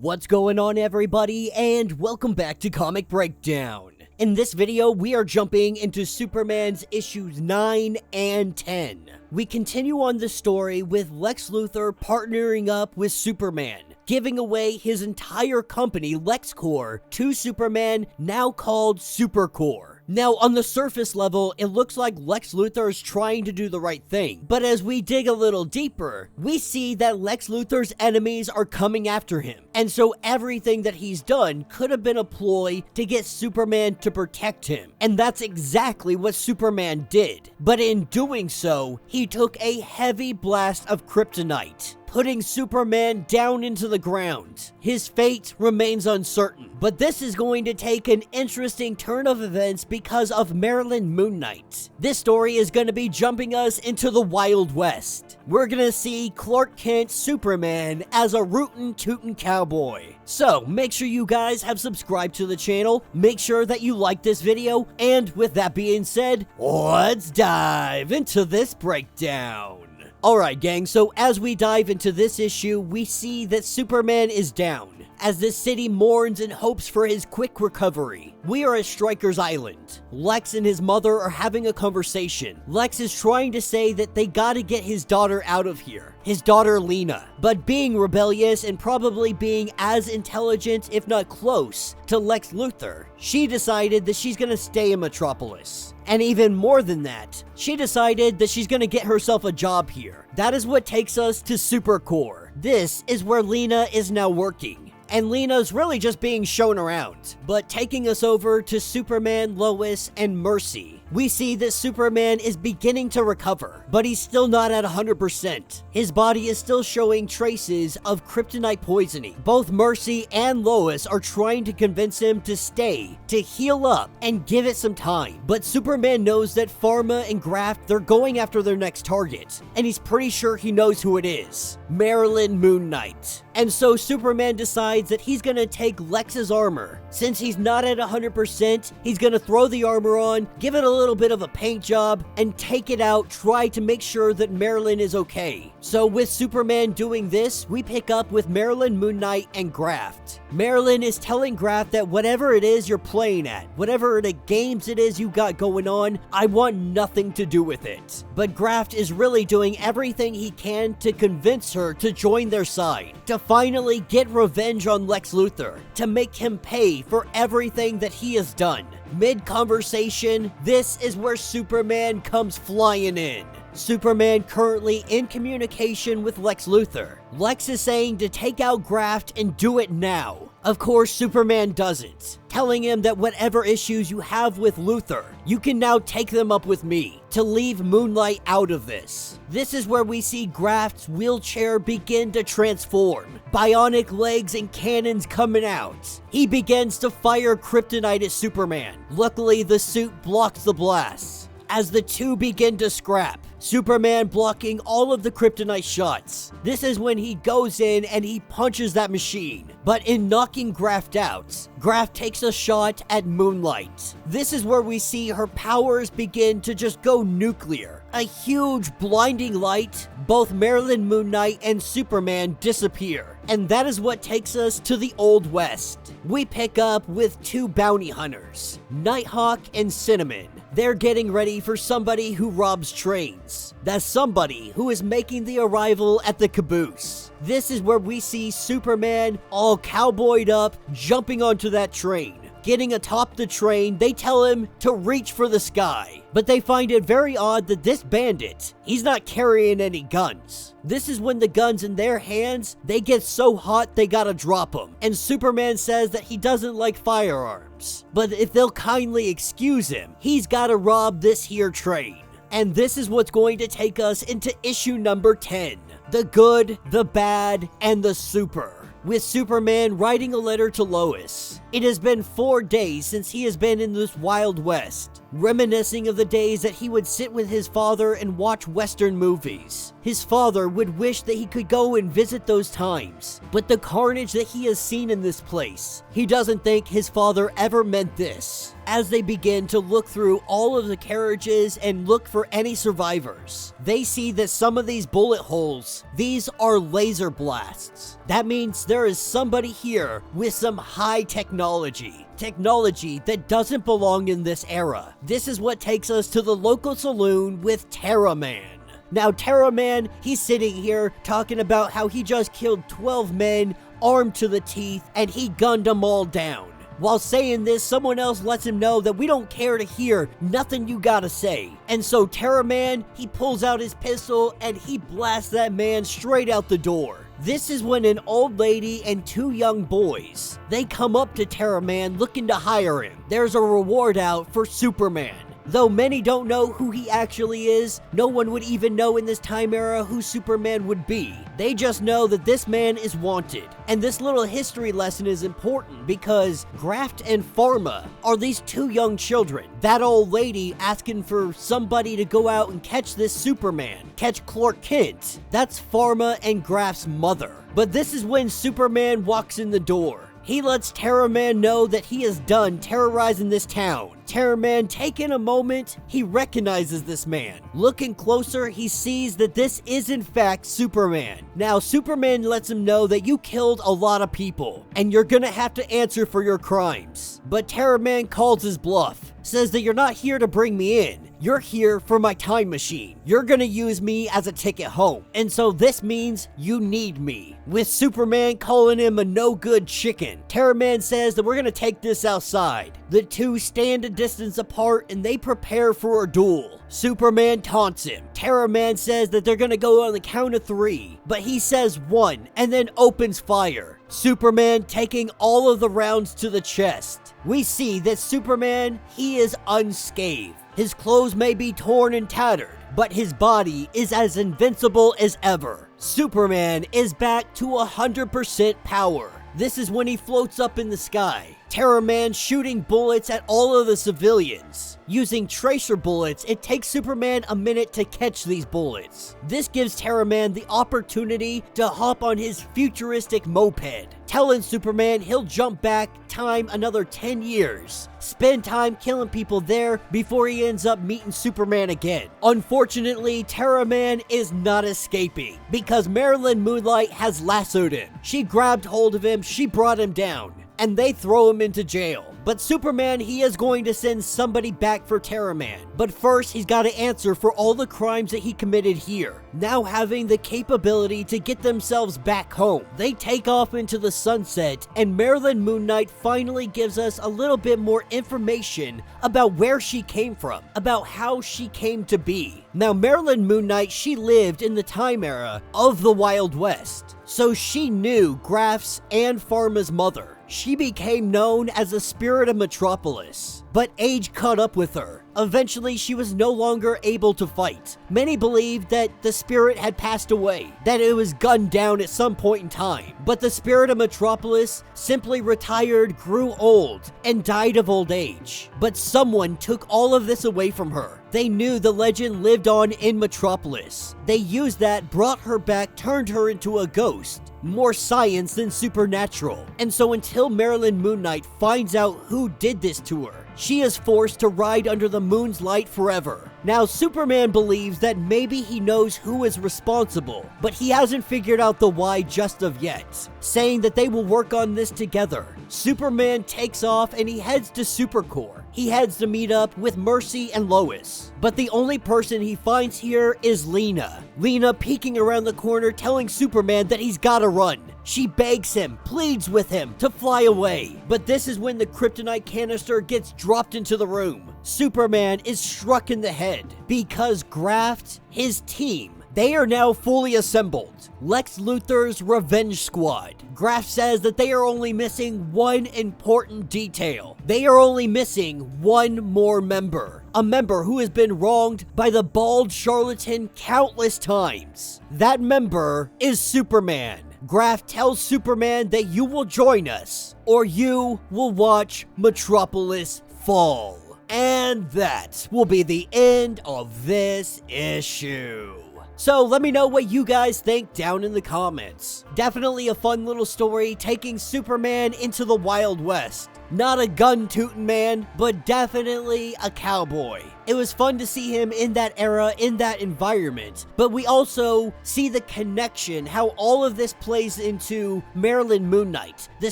What's going on, everybody, and welcome back to Comic Breakdown. In this video, we are jumping into Superman's issues 9 and 10. We continue on the story with Lex Luthor partnering up with Superman, giving away his entire company, LexCorp, to Superman, now called Supercorp. Now, on the surface level, it looks like Lex Luthor is trying to do the right thing, but as we dig a little deeper, we see that Lex Luthor's enemies are coming after him, and so everything that he's done could have been a ploy to get Superman to protect him, and that's exactly what Superman did. But in doing so, he took a heavy blast of kryptonite, putting Superman down into the ground. His fate remains uncertain, but this is going to take an interesting turn of events because of Marilyn Moon Knight. This story is going to be jumping us into the Wild West. We're going to see Clark Kent Superman as a rootin' tootin' cowboy. So make sure you guys have subscribed to the channel, make sure that you like this video, and with that being said, let's dive into this breakdown. Alright gang, so as we dive into this issue, we see that Superman is down, as the city mourns and hopes for his quick recovery. We are at Stryker's island. Lex and his mother are having a conversation. Lex is trying to say that they gotta get his daughter out of here. His daughter Lena. But being rebellious and probably being as intelligent, if not close, to Lex Luthor, she decided that she's gonna stay in Metropolis. And even more than that, she decided that she's gonna get herself a job here. That is what takes us to Supercorp. This is where Lena is now working. And Lena's really just being shown around. But taking us over to Superman, Lois, and Mercy, we see that Superman is beginning to recover, but he's still not at 100%. His body is still showing traces of kryptonite poisoning. Both Mercy and Lois are trying to convince him to stay, to heal up, and give it some time. But Superman knows that Pharma and Graft, they're going after their next target, and he's pretty sure he knows who it is. Marilyn Moon Knight. And so Superman decides that he's gonna take Lex's armor. Since he's not at 100%, he's gonna throw the armor on, give it a little bit of a paint job, and take it out, try to make sure that Marilyn is okay. So with Superman doing this, we pick up with Marilyn, Moon Knight, and Graft. Marilyn is telling Graft that whatever it is you're playing at, whatever the games it is you got going on, I want nothing to do with it. But Graft is really doing everything he can to convince her to join their side, to finally get revenge on Lex Luthor, to make him pay for everything that he has done. Mid-conversation, this is where Superman comes flying in. Superman currently in communication with Lex Luthor. Lex is saying to take out Graft and do it now. Of course, Superman doesn't, telling him that whatever issues you have with Luthor, you can now take them up with me, to leave Moonlight out of this. This is where we see Graft's wheelchair begin to transform. Bionic legs and cannons coming out. He begins to fire kryptonite at Superman. Luckily, the suit blocks the blasts. As the two begin to scrap, Superman blocking all of the kryptonite shots. This is when he goes in and he punches that machine. But in knocking Graft out, Graft takes a shot at Moonlight. This is where we see her powers begin to just go nuclear. A huge blinding light, both Marilyn Moon Knight and Superman disappear. And that is what takes us to the Old West. We pick up with two bounty hunters, Nighthawk and Cinnamon. They're getting ready for somebody who robs trains. That's somebody who is making the arrival at the caboose. This is where we see Superman all cowboyed up, jumping onto that train. Getting atop the train, they tell him to reach for the sky. But they find it very odd that this bandit, he's not carrying any guns. This is when the guns in their hands, they get so hot they gotta drop them. And Superman says that he doesn't like firearms. But if they'll kindly excuse him, he's gotta rob this here train. And this is what's going to take us into issue number 10. The Good, the Bad, and the Super. With Superman writing a letter to Lois. It has been 4 days since he has been in this Wild West, reminiscing of the days that he would sit with his father and watch Western movies. His father would wish that he could go and visit those times, but the carnage that he has seen in this place, he doesn't think his father ever meant this. As they begin to look through all of the carriages and look for any survivors, they see that some of these bullet holes, these are laser blasts. That means there is somebody here with some high technology that doesn't belong in this era. This is what takes us to the local saloon with Terra Man. Now, Terra Man, he's sitting here talking about how he just killed 12 men, armed to the teeth, and he gunned them all down. While saying this, someone else lets him know that we don't care to hear nothing you gotta say. And so Terra Man, he pulls out his pistol and he blasts that man straight out the door. This is when an old lady and 2 young boys, they come up to Terra Man looking to hire him. There's a reward out for Superman. Though many don't know who he actually is, no one would even know in this time era who Superman would be. They just know that this man is wanted. And this little history lesson is important because Graft and Pharma are these 2 young children. That old lady asking for somebody to go out and catch this Superman, catch Clark Kent. That's Pharma and Graft's mother. But this is when Superman walks in the door. He lets Terra Man know that he is done terrorizing this town. Terra Man, taking a moment, he recognizes this man. Looking closer, he sees that this is in fact Superman. Now, Superman lets him know that you killed a lot of people, and you're gonna have to answer for your crimes. But Terra Man calls his bluff, says that you're not here to bring me in. You're here for my time machine. You're gonna use me as a ticket home. And so this means you need me. With Superman calling him a no-good chicken, Terra Man says that we're gonna take this outside. The 2 stand a distance apart and they prepare for a duel. Superman taunts him. Terra Man says that they're gonna go on the count of 3, but he says 1 and then opens fire. Superman taking all of the rounds to the chest. We see that Superman, he is unscathed. His clothes may be torn and tattered, but his body is as invincible as ever. Superman is back to 100% power. This is when he floats up in the sky. Terra Man shooting bullets at all of the civilians. Using tracer bullets, it takes Superman a minute to catch these bullets. This gives Terra Man the opportunity to hop on his futuristic moped, telling Superman he'll jump back time another 10 years, spend time killing people there before he ends up meeting Superman again. Unfortunately, Terra Man is not escaping because Marilyn Moonlight has lassoed him. She grabbed hold of him, she brought him down, and they throw him into jail. But Superman, he is going to send somebody back for Terra Man. But first, he's got to answer for all the crimes that he committed here. Now having the capability to get themselves back home, they take off into the sunset, and Marilyn Moon Knight finally gives us a little bit more information about where she came from, about how she came to be. Now, Marilyn Moon Knight, she lived in the time era of the Wild West, so she knew Graft's and Pharma's mother. She became known as the Spirit of Metropolis, but age caught up with her. Eventually, she was no longer able to fight. Many believed that the spirit had passed away, that it was gunned down at some point in time. But the Spirit of Metropolis simply retired, grew old, and died of old age. But someone took all of this away from her. They knew the legend lived on in Metropolis. They used that, brought her back, turned her into a ghost. More science than supernatural. And so until Marilyn Moon Knight finds out who did this to her, she is forced to ride under the moon's light forever. Now, Superman believes that maybe he knows who is responsible, but he hasn't figured out the why just of yet, saying that they will work on this together. Superman takes off and he heads to Supercorp. He heads to meet up with Mercy and Lois. But the only person he finds here is Lena. Lena peeking around the corner telling Superman that he's gotta run. She begs him, pleads with him to fly away. But this is when the kryptonite canister gets dropped into the room. Superman is struck in the head because Graft, his team, they are now fully assembled. Lex Luthor's Revenge Squad. Graft says that they are only missing one important detail. They are only missing one more member. A member who has been wronged by the bald charlatan countless times. That member is Superman. Graf tells Superman that you will join us, or you will watch Metropolis fall. And that will be the end of this issue. So let me know what you guys think down in the comments. Definitely a fun little story taking Superman into the Wild West. Not a gun-tootin' man, but definitely a cowboy. It was fun to see him in that era, in that environment, but we also see the connection, how all of this plays into Marilyn Moon Knight, the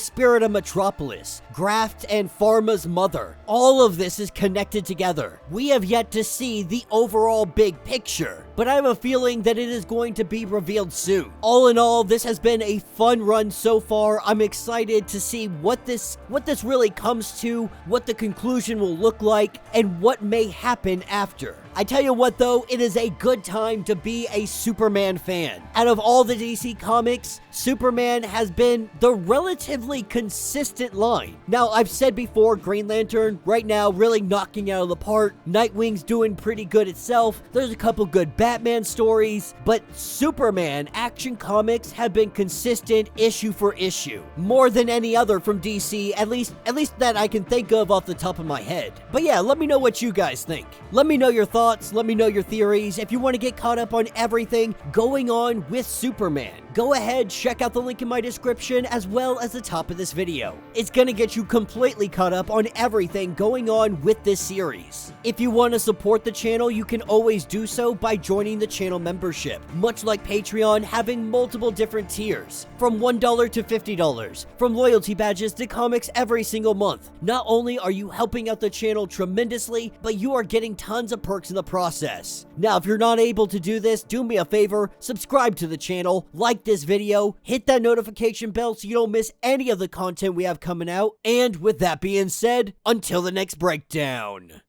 spirit of Metropolis, Graft and Pharma's mother. All of this is connected together. We have yet to see the overall big picture, but I have a feeling that it is going to be revealed soon. All in all, this has been a fun run so far. I'm excited to see what this really comes to, what the conclusion will look like, and what may happen after. I tell you what though, it is a good time to be a Superman fan. Out of all the DC comics, Superman has been the relatively consistent line. Now, I've said before, Green Lantern right now really knocking out of the park. Nightwing's doing pretty good itself. There's a couple good Batman stories, but Superman Action Comics have been consistent issue for issue. More than any other from DC, at least that I can think of off the top of my head. But yeah, let me know what you guys think. Let me know your thoughts. Let me know your theories. If you want to get caught up on everything going on with Superman, go ahead, check out the link in my description as well as the top of this video. It's gonna get you completely caught up on everything going on with this series. If you want to support the channel, you can always do so by joining the channel membership. Much like Patreon, having multiple different tiers, from $1 to $50, from loyalty badges to comics every single month. Not only are you helping out the channel tremendously, but you are getting tons of perks in the process. Now, if you're not able to do this, do me a favor, subscribe to the channel, like this video, hit that notification bell so you don't miss any of the content we have coming out, and with that being said, until the next breakdown.